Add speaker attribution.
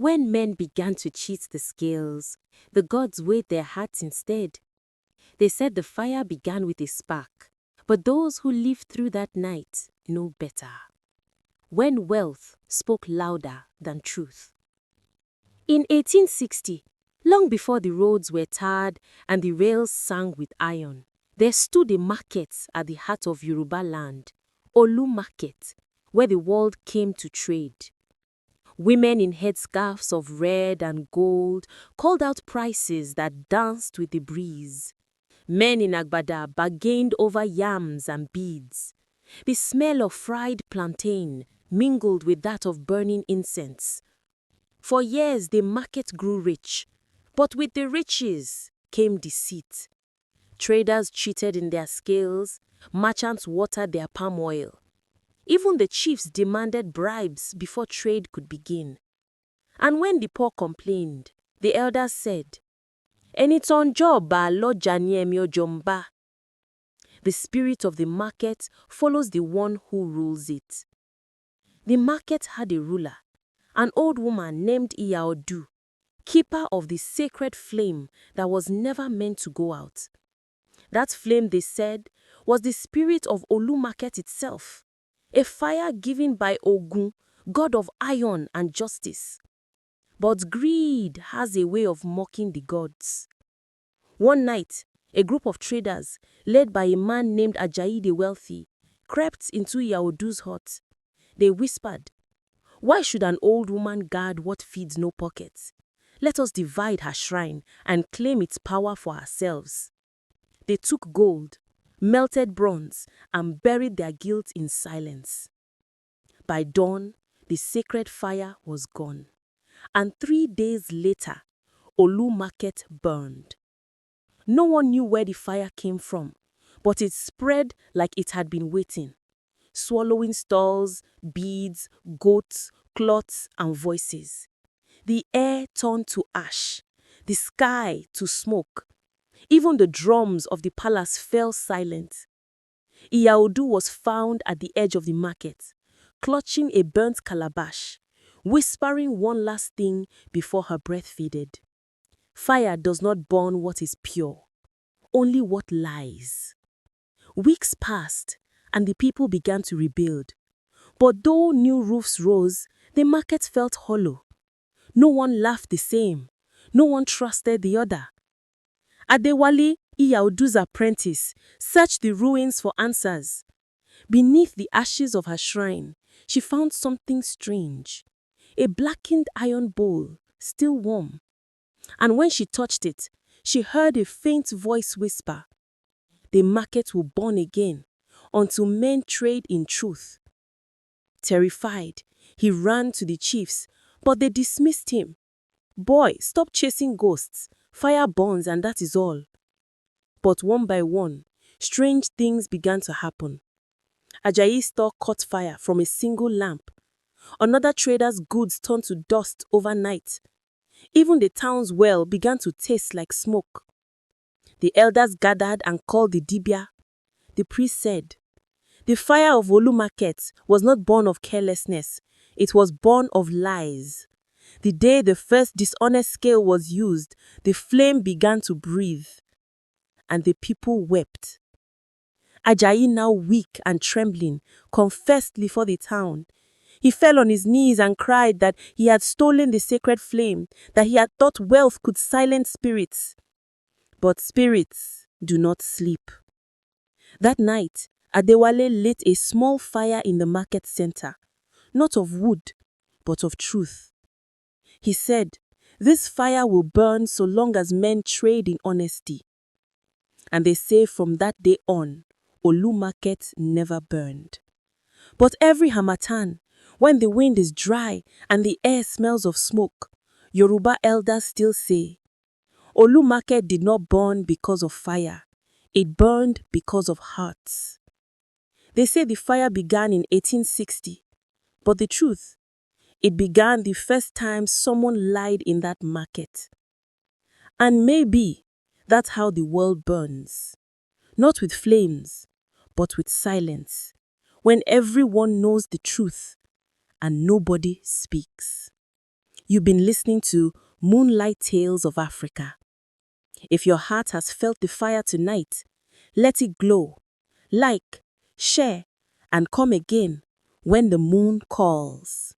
Speaker 1: When men began to cheat the scales, the gods weighed their hearts instead. They said the fire began with a spark, but those who lived through that night know better. When wealth spoke louder than truth. In 1860, long before the roads were tarred and the rails sang with iron, there stood a market at the heart of Yoruba land, Olu Market, where the world came to trade. Women in headscarves of red and gold called out prices that danced with the breeze. Men in agbada bargained over yams and beads. The smell of fried plantain mingled with that of burning incense. For years the market grew rich, but with the riches came deceit. Traders cheated in their scales, merchants watered their palm oil. Even the chiefs demanded bribes before trade could begin. And when the poor complained, the elders said, "Ẹni tó ń jọba lọ́jà ni ẹ̀mí ọ̀jọ̀mbá." The spirit of the market follows the one who rules it. The market had a ruler, an old woman named Iya Odu, keeper of the sacred flame that was never meant to go out. That flame, they said, was the spirit of Olu Market itself, a fire given by Ogun, god of iron and justice. But greed has a way of mocking the gods. One night, a group of traders, led by a man named Ajayi the Wealthy, crept into Iya Odu's hut. They whispered, "Why should an old woman guard what feeds no pockets? Let us divide her shrine and claim its power for ourselves." They took gold, melted bronze, and buried their guilt in silence. By dawn, the sacred fire was gone, and 3 days later, Olu Market burned. No one knew where the fire came from, but it spread like it had been waiting, swallowing stalls, beads, goats, cloths, and voices. The air turned to ash, the sky to smoke. Even the drums of the palace fell silent. Iya Odu was found at the edge of the market, clutching a burnt calabash, whispering one last thing before her breath faded. Fire does not burn what is pure, only what lies. Weeks passed, and the people began to rebuild. But though new roofs rose, the market felt hollow. No one laughed the same. No one trusted the other. Adewale, Iya Odu's apprentice, searched the ruins for answers. Beneath the ashes of her shrine, she found something strange. A blackened iron bowl, still warm. And when she touched it, she heard a faint voice whisper, "The market will burn again, until men trade in truth." Terrified, he ran to the chiefs, but they dismissed him. "Boy, stop chasing ghosts. Fire burns and that is all." But one by one, strange things began to happen. Ajayi's store caught fire from a single lamp. Another trader's goods turned to dust overnight. Even the town's well began to taste like smoke. The elders gathered and called the dibia. The priest said, "The fire of Olu Market was not born of carelessness. It was born of lies. The day the first dishonest scale was used, the flame began to breathe." And the people wept. Ajayi, now weak and trembling, confessed before the town. He fell on his knees and cried that he had stolen the sacred flame, that he had thought wealth could silence spirits. But spirits do not sleep. That night, Adewale lit a small fire in the market center, not of wood, but of truth. He said, "This fire will burn so long as men trade in honesty." And they say from that day on, Olu Market never burned. But every harmattan, when the wind is dry and the air smells of smoke, Yoruba elders still say, "Olu Market did not burn because of fire. It burned because of hearts." They say the fire began in 1860, but the truth, it began the first time someone lied in that market. And maybe that's how the world burns. Not with flames, but with silence, when everyone knows the truth and nobody speaks. You've been listening to Moonlight Tales of Africa. If your heart has felt the fire tonight, let it glow. Like, share, and come again when the moon calls.